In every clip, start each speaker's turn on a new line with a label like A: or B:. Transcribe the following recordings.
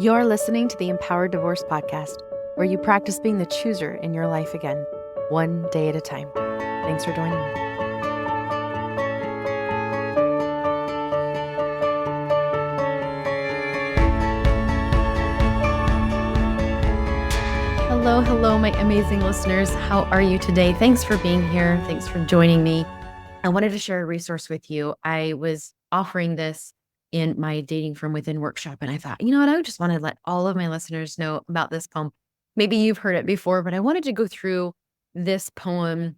A: You're listening to the Empowered Divorce Podcast, where you practice being the chooser in your life again, one day at a time. Thanks for joining me. Hello, my amazing listeners. How are you today? Thanks for being here. Thanks for joining me. I wanted to share a resource with you. I was offering this in my Dating from Within workshop, and I thought, you know what? I just want to let all of my listeners know about this poem. Maybe you've heard it before, but I wanted to go through this poem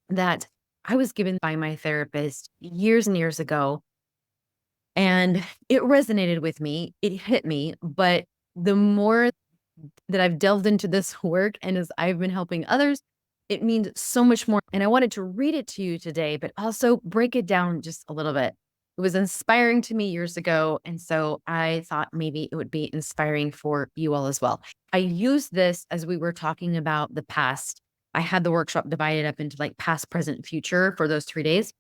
A: that I was given by my therapist years and years ago. And it resonated with me. It hit me. But the more that I've delved into this work and as I've been helping others, it means so much more. And I wanted to read it to you today, but also break it down just a little bit. It was inspiring to me years ago. And so I thought maybe it would be inspiring for you all as well. I used this as we were talking about the past. I had the workshop divided up into like past, present, future for those 3 days,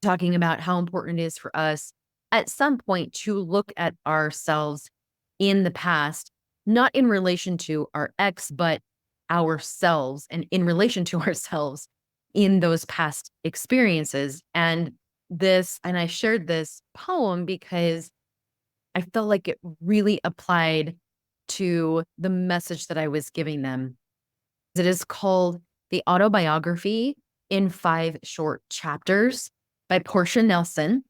A: talking about how important it is for us at some point to look at ourselves in the past, not in relation to our ex, but ourselves and in relation to ourselves in those past experiences. And I shared this poem because I felt like it really applied to the message that I was giving them. It is called The Autobiography in 5 Short Chapters by Portia Nelson.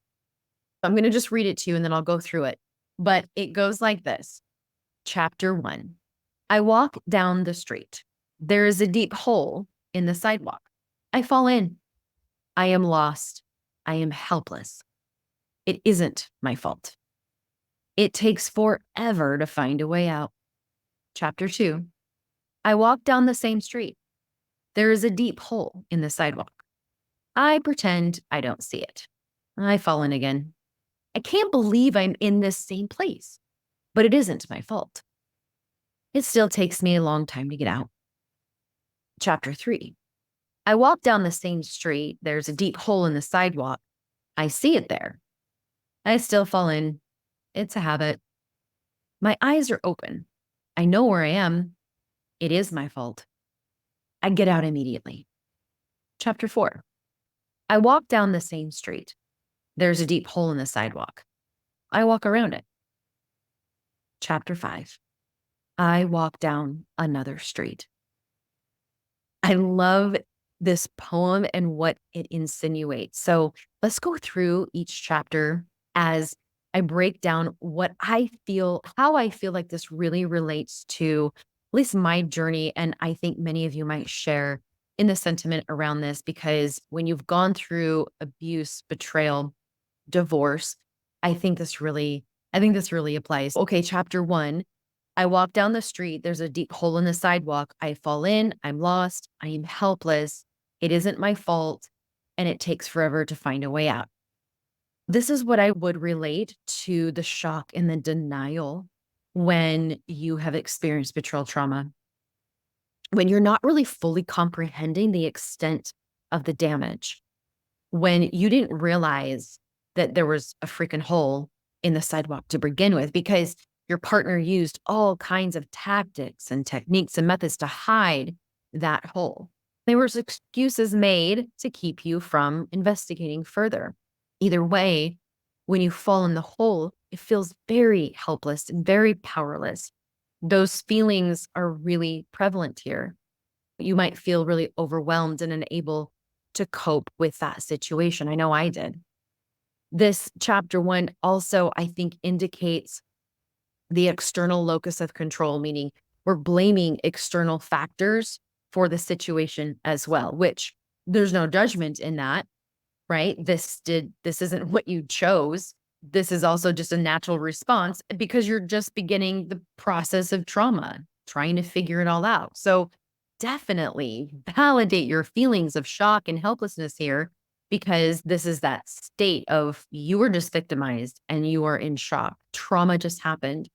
A: I'm going to just read it to you and then I'll go through it. But it goes like this. Chapter 1. I walk down the street. There is a deep hole in the sidewalk. I fall in. I am lost. I am helpless. It isn't my fault. It takes forever to find a way out. Chapter 2. I walk down the same street. There is a deep hole in the sidewalk. I pretend I don't see it. I fall in again. I can't believe I'm in this same place, but it isn't my fault. It still takes me a long time to get out. Chapter 3. I walk down the same street. There's a deep hole in the sidewalk. I see it there. I still fall in. It's a habit. My eyes are open. I know where I am. It is my fault. I get out immediately. Chapter 4. I walk down the same street. There's a deep hole in the sidewalk. I walk around it. Chapter 5. I walk down another street. I love this poem and what it insinuates. So let's go through each chapter as I break down how I feel like this really relates to at least my journey. And I think many of you might share in the sentiment around this, because when you've gone through abuse, betrayal, divorce, I think this really applies. Okay, chapter 1. I walk down the street. There's a deep hole in the sidewalk. I fall in. I'm lost. I am helpless. It isn't my fault. And it takes forever to find a way out. This is what I would relate to the shock and the denial when you have experienced betrayal trauma. When you're not really fully comprehending the extent of the damage. When you didn't realize that there was a freaking hole in the sidewalk to begin with, because your partner used all kinds of tactics and techniques and methods to hide that hole. There was excuses made to keep you from investigating further. Either way, when you fall in the hole, it feels very helpless and very powerless. Those feelings are really prevalent here. You might feel really overwhelmed and unable to cope with that situation. I know I did. This chapter 1 also, I think, indicates the external locus of control, meaning we're blaming external factors for the situation as well, which there's no judgment in that, right? This isn't what you chose. This is also just a natural response because you're just beginning the process of trauma, trying to figure it all out. So definitely validate your feelings of shock and helplessness here, because this is that state of you were just victimized and you are in shock. Trauma just happened.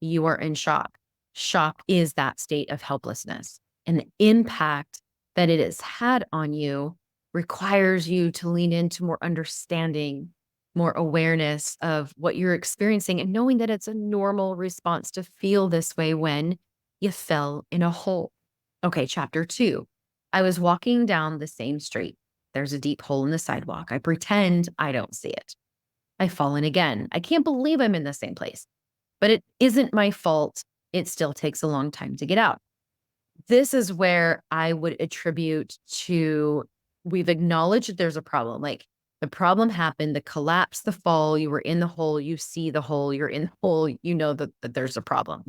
A: You are in shock. Shock is that state of helplessness. And the impact that it has had on you requires you to lean into more understanding more awareness of what you're experiencing and knowing that it's a normal response to feel this way when you fell in a hole. Okay, chapter 2. I was walking down the same street. There's a deep hole in the sidewalk. I pretend I don't see it. I've fallen again. I can't believe I'm in the same place, but it isn't my fault. It still takes a long time to get out. This is where I would attribute to we've acknowledged that there's a problem. Like the problem happened, the collapse, the fall, you were in the hole, you see the hole, you're in the hole, you know that there's a problem.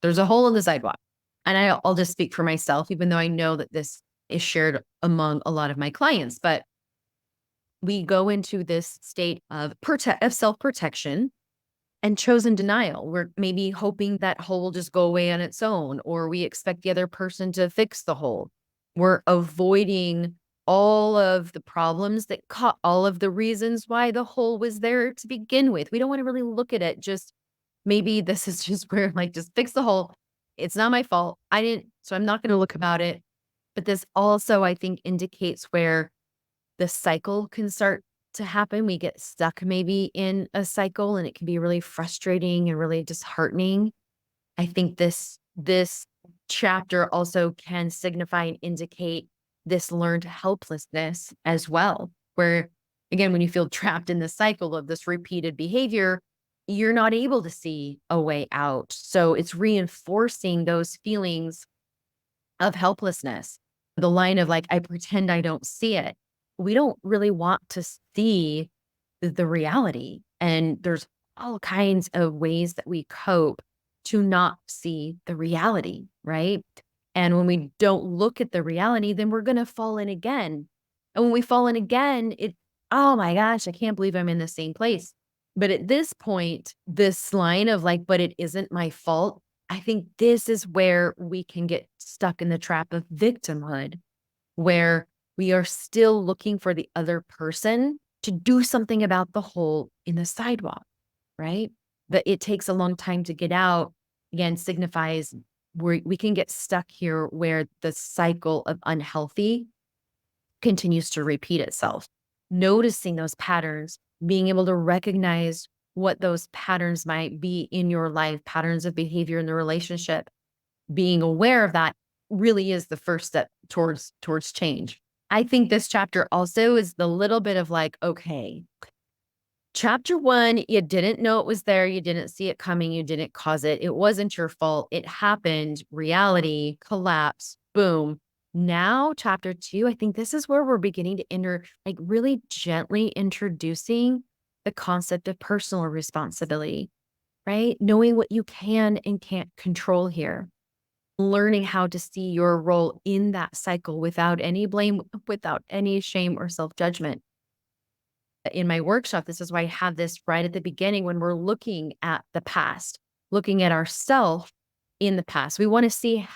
A: There's a hole in the sidewalk. And I'll just speak for myself, even though I know that this is shared among a lot of my clients. But we go into this state of self-protection and chosen denial. We're maybe hoping that hole will just go away on its own, or we expect the other person to fix the hole. We're avoiding all of the problems that caught all of the reasons why the hole was there to begin with. We don't want to really look at it. Just maybe this is just where, like, just fix the hole. It's not my fault. I didn't, so I'm not going to look about it. But this also, I think, indicates where the cycle can start to happen. We get stuck maybe in a cycle and it can be really frustrating and really disheartening. I think this chapter also can signify and indicate this learned helplessness as well, where again, when you feel trapped in the cycle of this repeated behavior, you're not able to see a way out. So it's reinforcing those feelings of helplessness. The line of like, I pretend I don't see it. We don't really want to see the reality. And there's all kinds of ways that we cope to not see the reality, right? And when we don't look at the reality, then we're going to fall in again. And when we fall in again, oh my gosh, I can't believe I'm in the same place. But at this point, this line of like, but it isn't my fault, I think this is where we can get stuck in the trap of victimhood, where we are still looking for the other person to do something about the hole in the sidewalk, right? That it takes a long time to get out, again, signifies we can get stuck here where the cycle of unhealthy continues to repeat itself. Noticing those patterns, being able to recognize what those patterns might be in your life, patterns of behavior in the relationship, being aware of that really is the first step towards change. I think this chapter also is the little bit of like, okay, chapter 1, you didn't know it was there, you didn't see it coming, you didn't cause it. It wasn't your fault. It happened, reality, collapse, boom. Now, chapter 2, I think this is where we're beginning to enter, like really gently introducing the concept of personal responsibility, right? Knowing what you can and can't control here, learning how to see your role in that cycle without any blame, without any shame or self-judgment. In my workshop, this is why I have this right at the beginning when we're looking at the past, looking at ourselves in the past. We want to see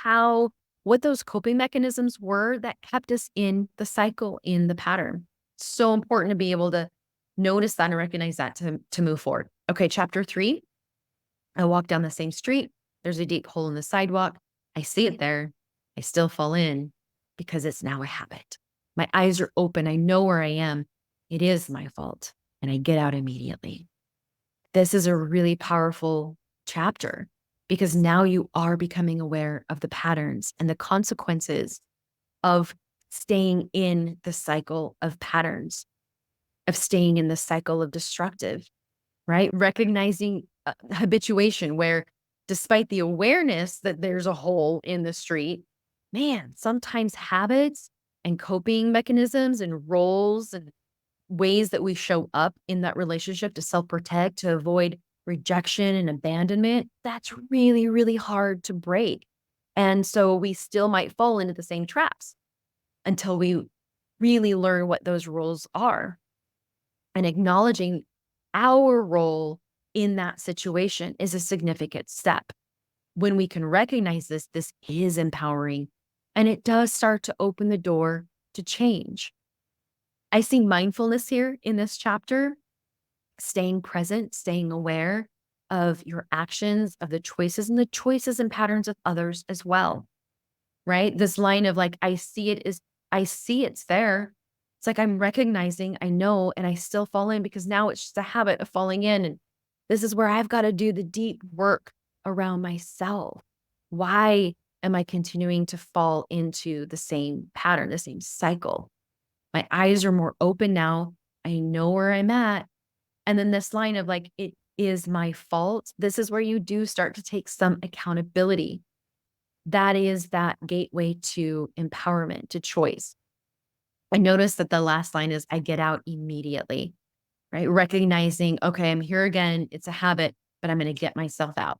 A: what those coping mechanisms were that kept us in the cycle, in the pattern. So important to be able to notice that and recognize that to move forward. Okay, chapter 3. I walk down the same street. There's a deep hole in the sidewalk. I see it there. I still fall in because it's now a habit. My eyes are open. I know where I am. It is my fault. And I get out immediately. This is a really powerful chapter because now you are becoming aware of the patterns and the consequences of staying in the cycle of patterns, of staying in the cycle of destructive, right? Recognizing habituation where despite the awareness that there's a hole in the street, man, sometimes habits and coping mechanisms and roles and ways that we show up in that relationship to self-protect, to avoid rejection and abandonment, that's really, really hard to break. And so we still might fall into the same traps until we really learn what those roles are. And acknowledging our role in that situation is a significant step. When we can recognize this is empowering, and it does start to open the door to change. I see mindfulness here in this chapter, staying present, staying aware of your actions, of the choices and patterns of others as well, right? This line of like, I see it's there. It's like I'm recognizing, I know, and I still fall in because now it's just a habit of falling in. And this is where I've got to do the deep work around myself. Why am I continuing to fall into the same pattern, the same cycle? My eyes are more open now. I know where I'm at. And then this line of like, it is my fault. This is where you do start to take some accountability. That is that gateway to empowerment, to choice. I noticed that the last line is I get out immediately, right? Recognizing, okay, I'm here again. It's a habit, but I'm going to get myself out.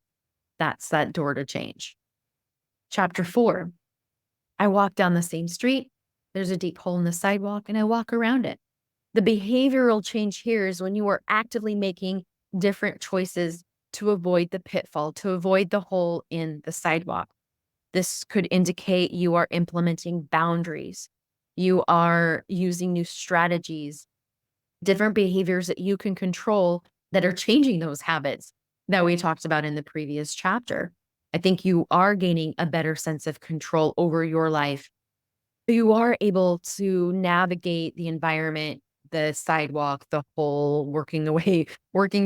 A: That's that door to change. Chapter 4, I walk down the same street. There's a deep hole in the sidewalk and I walk around it. The behavioral change here is when you are actively making different choices to avoid the pitfall, to avoid the hole in the sidewalk. This could indicate you are implementing boundaries. You are using new strategies, different behaviors that you can control that are changing those habits that we talked about in the previous chapter. I think you are gaining a better sense of control over your life. You are able to navigate the environment, the sidewalk, the hole, working your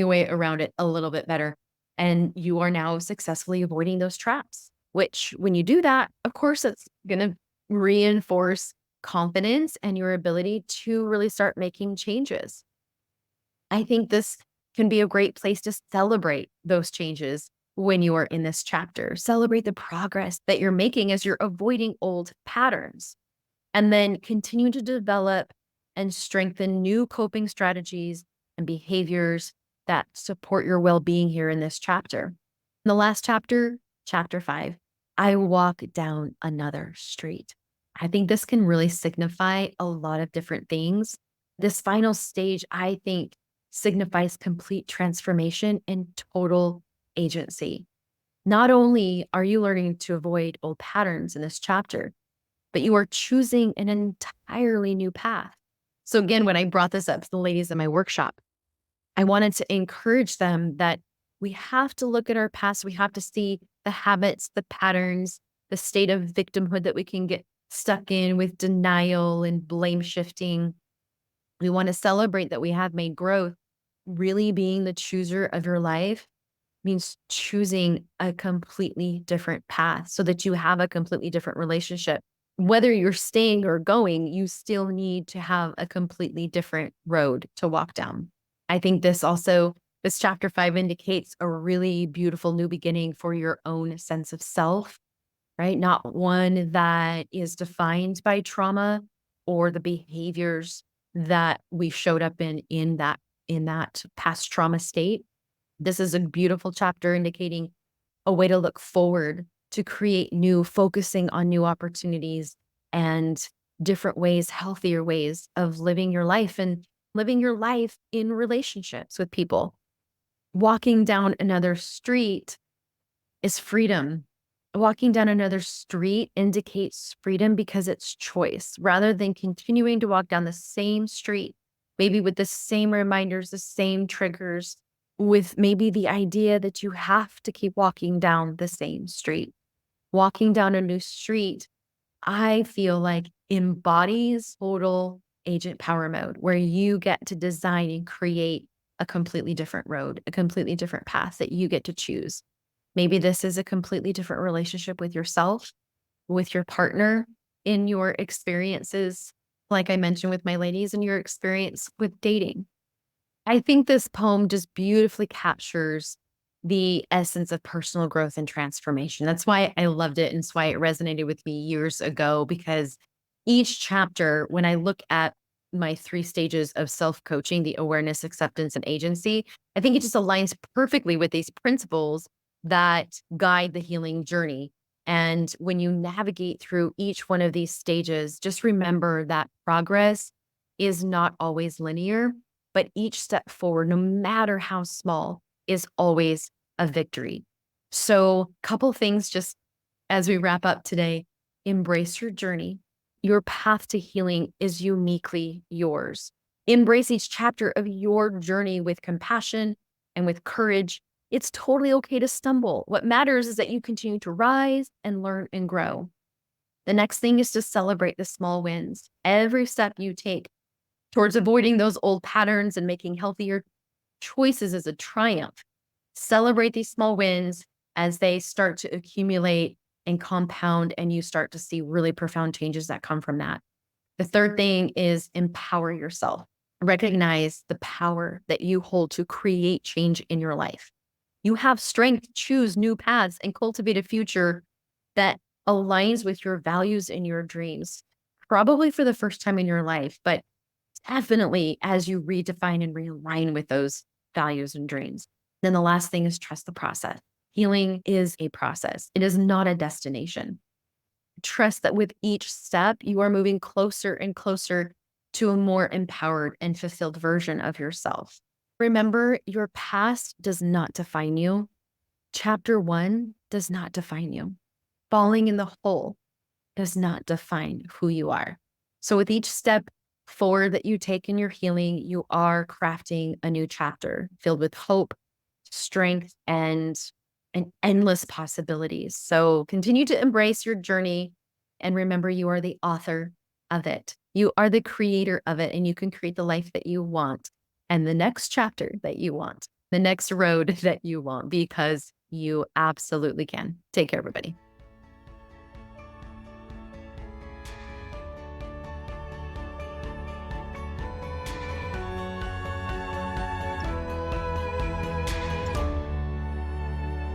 A: way around it a little bit better. And you are now successfully avoiding those traps, which when you do that, of course, it's going to reinforce confidence and your ability to really start making changes. I think this can be a great place to celebrate those changes when you are in this chapter. Celebrate the progress that you're making as you're avoiding old patterns and then continue to develop and strengthen new coping strategies and behaviors that support your well-being here in this chapter. In the last chapter, chapter 5, I walk down another street. I think this can really signify a lot of different things. This final stage, I think, signifies complete transformation and total agency. Not only are you learning to avoid old patterns in this chapter, but you are choosing an entirely new path. So again, when I brought this up to the ladies in my workshop, I wanted to encourage them that we have to look at our past. We have to see the habits, the patterns, the state of victimhood that we can get stuck in with denial and blame shifting. We want to celebrate that we have made growth. Really being the chooser of your life means choosing a completely different path so that you have a completely different relationship. Whether you're staying or going, you still need to have a completely different road to walk down. I think this chapter 5 indicates a really beautiful new beginning for your own sense of self, right? Not one that is defined by trauma or the behaviors that we showed up in that past trauma state. This is a beautiful chapter indicating a way to look forward, to create new, focusing on new opportunities and different ways, healthier ways of living your life and living your life in relationships with people. Walking down another street is freedom. Walking down another street indicates freedom because it's choice rather than continuing to walk down the same street, maybe with the same reminders, the same triggers, with maybe the idea that you have to keep walking down the same street. Walking down a new street, I feel like embodies total agent power mode, where you get to design and create a completely different road, a completely different path that you get to choose. Maybe this is a completely different relationship with yourself, with your partner, in your experiences, like I mentioned with my ladies, and your experience with dating. I think this poem just beautifully captures the essence of personal growth and transformation. That's why I loved it. And it's why it resonated with me years ago, because each chapter, when I look at my 3 stages of self-coaching, the awareness, acceptance, and agency, I think it just aligns perfectly with these principles that guide the healing journey. And when you navigate through each one of these stages, just remember that progress is not always linear, but each step forward, no matter how small, is always a victory. So, couple things just as we wrap up today: embrace your journey. Your path to healing is uniquely yours. Embrace each chapter of your journey with compassion and with courage. It's totally okay to stumble. What matters is that you continue to rise and learn and grow. The next thing is to celebrate the small wins. Every step you take towards avoiding those old patterns and making healthier choices is a triumph. Celebrate these small wins as they start to accumulate and compound, and you start to see really profound changes that come from that. The third thing is empower yourself. Recognize the power that you hold to create change in your life. You have strength to choose new paths and cultivate a future that aligns with your values and your dreams, probably for the first time in your life, but definitely as you redefine and realign with those values and dreams. Then the last thing is trust the process. Healing is a process, it is not a destination. Trust that with each step, you are moving closer and closer to a more empowered and fulfilled version of yourself. Remember, your past does not define you. Chapter one does not define you. Falling in the hole does not define who you are. So, with each step forward that you take in your healing, you are crafting a new chapter filled with hope, strength, and endless possibilities. So, continue to embrace your journey and remember you are the author of it. You are the creator of it, and you can create the life that you want and the next chapter that you want, the next road that you want, because you absolutely can. Take care, everybody.